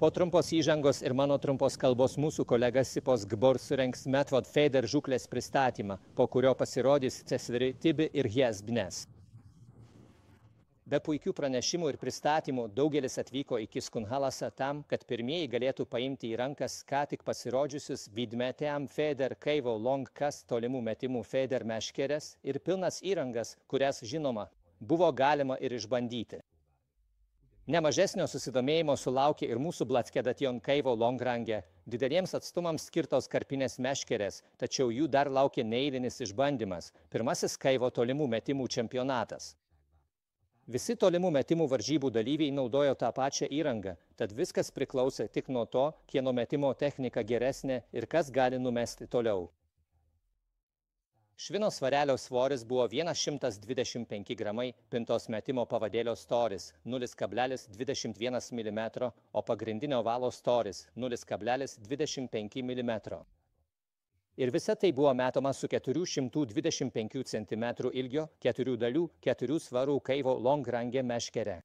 Po trumpos įžangos ir mano trumpos kalbos mūsų kolega Sipos Gbor surengs Method Feder žūklės pristatymą, po kurio pasirodys Cesari Tibi ir Jes Bnes. Be puikių pranešimų ir pristatymų daugelis atvyko į Kiskunhalasą tam, kad pirmieji galėtų paimti į rankas ką tik pasirodžiusius Vidmeteam Feder Kaivo Long Cast tolimų metimų Feder meškeres ir pilnas įrangas, kurias, žinoma, buvo galima ir išbandyti. Nemažesnio susidomėjimo sulaukė ir mūsų Blatskedation Kaivo Longrangė, dideliems atstumams skirtos karpinės meškerės, tačiau jų dar laukia neeilinis išbandymas, pirmasis Kaivo tolimų metimų čempionatas. Visi tolimų metimų varžybų dalyviai naudojo tą pačią įrangą, tad viskas priklausė tik nuo to, kieno metimo technika geresnė ir kas gali numesti toliau. Švino svarelio svoris buvo 125 gramai, pintos metimo pavadėlio storis 0,21 mm, o pagrindinio valo storis 0,25 mm. Ir visa tai buvo metoma su 425 cm ilgio, 4 dalių, 4 svarų Kaivo Longrangė meškere.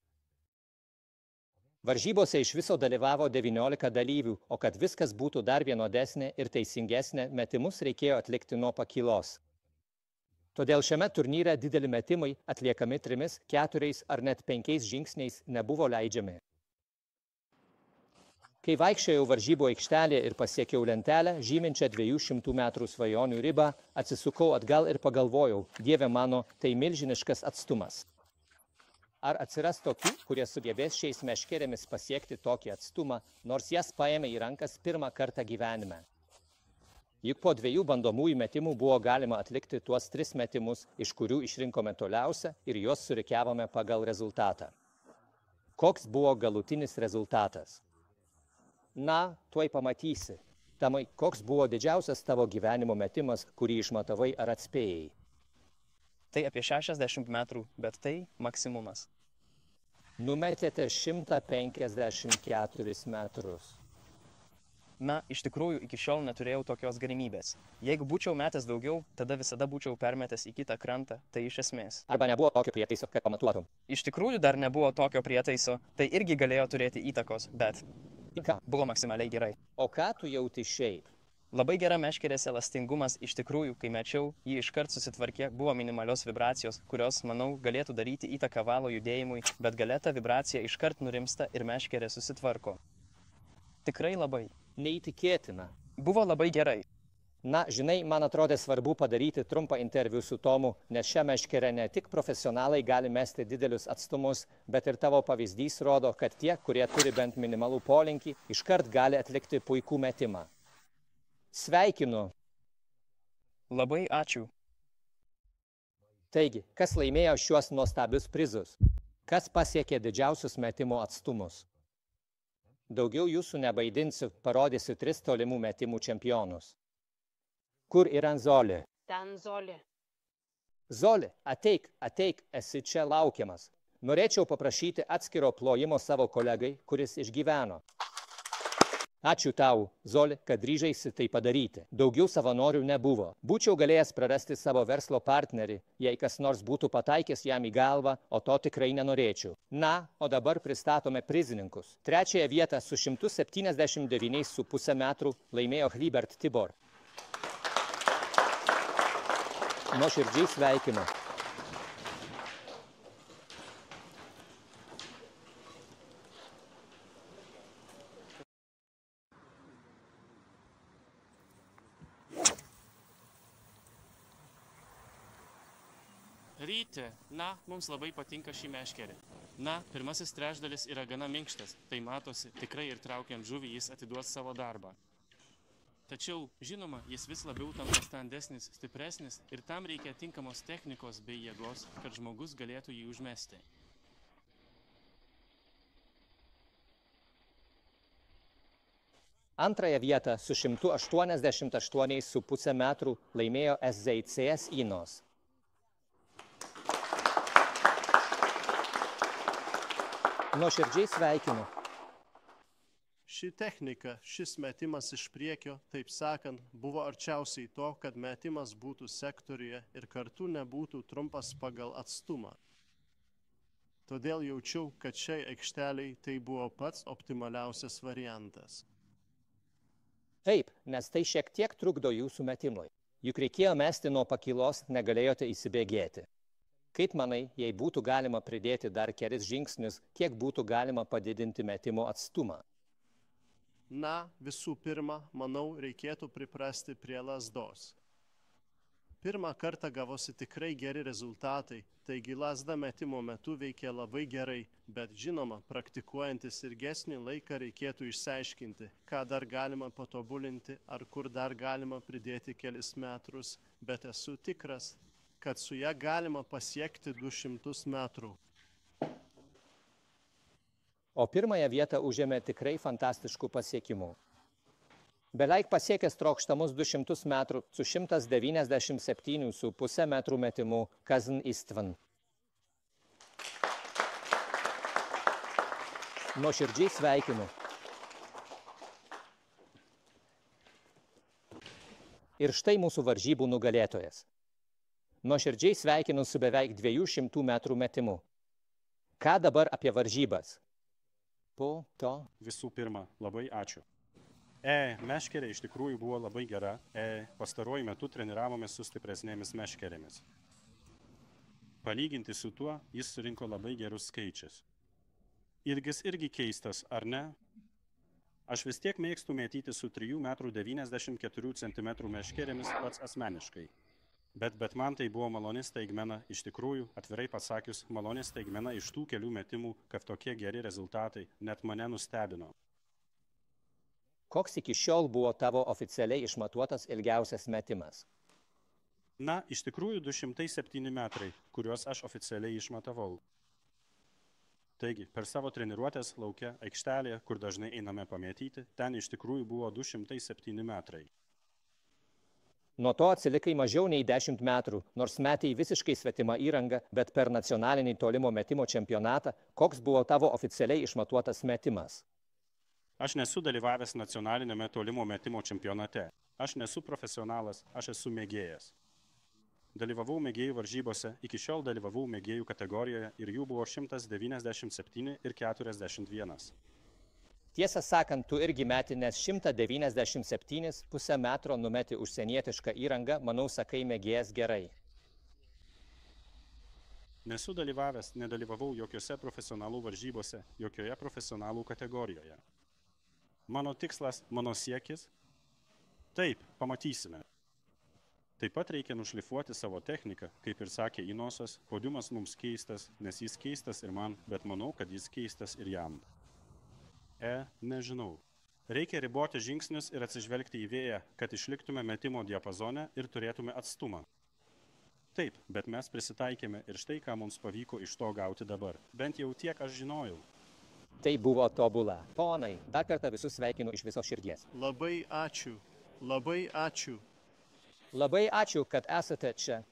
Varžybose iš viso dalyvavo 19 dalyvių, o kad viskas būtų dar vienodesnė ir teisingesnė, metimus reikėjo atlikti nuo pakylos. Todėl šiame turnyre dideli metimai atliekami 3, 4 ar net 5 žingsniais nebuvo leidžiami. Kai vaikščiojau varžybų aikštelėje ir pasiekiau lentelę, žyminčią 200 metrų svajonių ribą, atsisukau atgal ir pagalvojau, Dieve mano, tai milžiniškas atstumas. Ar atsiras tokių, kurie sugebės šiais meškerėmis pasiekti tokį atstumą, nors jas paėmė į rankas pirmą kartą gyvenime? Juk po 2 bandomųjų metimų buvo galima atlikti tuos 3 metimus, iš kurių išrinkome toliausią ir juos surikiavome pagal rezultatą. Koks buvo galutinis rezultatas? Na, tuoj pamatysi. Tamai, koks buvo didžiausias tavo gyvenimo metimas, kurį išmatavai ar atspėjai? Tai apie 60 metrų, bet tai maksimumas. Numetėte 154 metrus. Na, iš tikrųjų, iki šiol neturėjau tokios galimybės. Jeigu būčiau metęs daugiau, tada visada būčiau permetęs į kitą krantą, tai iš esmės. Arba nebuvo tokio prietaiso, kad pamatuotum. Iš tikrųjų dar nebuvo tokio prietaiso, tai irgi galėjo turėti įtakos, bet buvo maksimaliai gerai. O ką tu jauti šiaip? Labai gera meškerės elastingumas, iš tikrųjų, kai mečiau, jį iškart susitvarkė, buvo minimalios vibracijos, kurios, manau, galėtų daryti įtaką valo judėjimui, bet gale ta vibracija iškart nurimsta ir meškerė susitvarko. Tikrai labai. Neįtikėtina. Buvo labai gerai. Na, žinai, man atrodė svarbu padaryti trumpą interviu su Tomu, nes šią meškerę ne tik profesionalai gali mesti didelius atstumus, bet ir tavo pavyzdys rodo, kad tie, kurie turi bent minimalų polinkį, iškart gali atlikti puikų metimą. Sveikinu. Labai ačiū. Taigi, kas laimėjo šiuos nuostabius prizus? Kas pasiekė didžiausius metimo atstumus? Daugiau jūsų nebaidinsiu, parodysiu 3 tolimų metimų čempionus. Kur yra Zolė? Ten Zolė. Zolė, ateik, esi čia laukiamas. Norėčiau paprašyti atskiro plojimo savo kolegai, kuris išgyveno. Ačiū tau, Zolė, kad ryžaisi tai padaryti. Daugiau savanorių nebuvo. Būčiau galėjęs prarasti savo verslo partnerį, jei kas nors būtų pataikęs jam į galvą, o to tikrai nenorėčiau. Na, o dabar pristatome prizininkus. 3. vietą su 179,5 metrų laimėjo Hlibert Tibor. Nuoširdžiai sveikinu. Ryti, na, mums labai patinka šį meškerį. Na, pirmasis trečdalis yra gana minkštas, tai matosi, tikrai ir traukiant žuvį jis atiduos savo darbą. Tačiau, žinoma, jis vis labiau tampa standesnis, stipresnis ir tam reikia tinkamos technikos bei jėgos, kad žmogus galėtų jį užmesti. Antrąją vietą su 188,5 metrų laimėjo SZCS Inos. Nuoširdžiai sveikinu. Ši technika, šis metimas iš priekio, taip sakant, buvo arčiausiai to, kad metimas būtų sektoriuje ir kartu nebūtų trumpas pagal atstumą. Todėl jaučiau, kad šiai aikšteliai tai buvo pats optimaliausias variantas. Taip, nes tai šiek tiek trukdo jūsų metimui. Juk reikėjo mesti nuo pakylos, negalėjote įsibėgėti. Kaip manai, jei būtų galima pridėti dar kelis žingsnius, kiek būtų galima padidinti metimo atstumą? Na, visų pirma, manau, reikėtų priprasti prie lazdos. Pirmą kartą gavosi tikrai geri rezultatai, taigi lazda metimo metu veikia labai gerai, bet žinoma, praktikuojantis ilgesnį laiką reikėtų išsiaiškinti, ką dar galima patobulinti ar kur dar galima pridėti kelis metrus, bet esu tikras, kad su ja galima pasiekti 200 metrų. O pirmąją vietą užėmė tikrai fantastiškų pasiekimų. Beveik pasiekęs trokštamus 200 metrų su 197,5 metrų metimu Kazan Istvan. Nuoširdžiai sveikinu. Ir štai mūsų varžybų nugalėtojas. Nuoširdžiai sveikinu su beveik 200 metrų metimu. Ką dabar apie varžybas? Po to. Visų pirma, labai ačiū. Meškerė iš tikrųjų buvo labai gera. Pastaruoju metu treniravomės su stipresnėmis meškerėmis. Palyginti su tuo, jis surinko labai gerus skaičius. Ilgis irgi keistas, ar ne? Aš vis tiek mėgstu mėtyti su 3,94 m meškerėmis pats asmeniškai. Bet man tai buvo maloni staigmena, iš tikrųjų, atvirai pasakius, maloni staigmena iš tų kelių metimų, kad tokie geri rezultatai net mane nustebino. Koks iki šiol buvo tavo oficialiai išmatuotas ilgiausias metimas? Na, iš tikrųjų 207 metrai, kuriuos aš oficialiai išmatavau. Taigi, per savo treniruotės lauke aikštelėje, kur dažnai einame pamėtyti, ten iš tikrųjų buvo 207 metrai. Nuo to atsilikai mažiau nei 10 metrų, nors metei visiškai svetimą įrangą, bet per nacionalinį tolimo metimo čempionatą, koks buvo tavo oficialiai išmatuotas metimas? Aš nesu dalyvavęs nacionalinėme tolimo metimo čempionate. Aš nesu profesionalas, aš esu mėgėjas. Dalyvavau mėgėjų varžybose, iki šiol dalyvavau mėgėjų kategorijoje ir jų buvo 197 ir 41. Tiesą sakant, tu irgi meti, nes 197,5 metro numeti užsienietišką įrangą, manau, sakai mėgėjas gerai. Nesu dalyvavęs, nedalyvavau jokiose profesionalų varžybose, jokioje profesionalų kategorijoje. Mano tikslas, mano siekis? Taip, pamatysime. Taip pat reikia nušlifuoti savo techniką, kaip ir sakė Inosas, podiumas mums keistas, nes jis keistas ir man, bet manau, kad jis keistas ir jam. Nežinau. Reikia riboti žingsnius ir atsižvelgti į vėją, kad išliktume metimo diapazone ir turėtume atstumą. Taip, bet mes prisitaikėme ir štai, ką mums pavyko iš to gauti dabar. Bent jau tiek aš žinojau. Tai buvo tobula. Ponai, dar kartą visus sveikinu iš visos širdies. Labai ačiū. Labai ačiū. Labai ačiū, kad esate čia.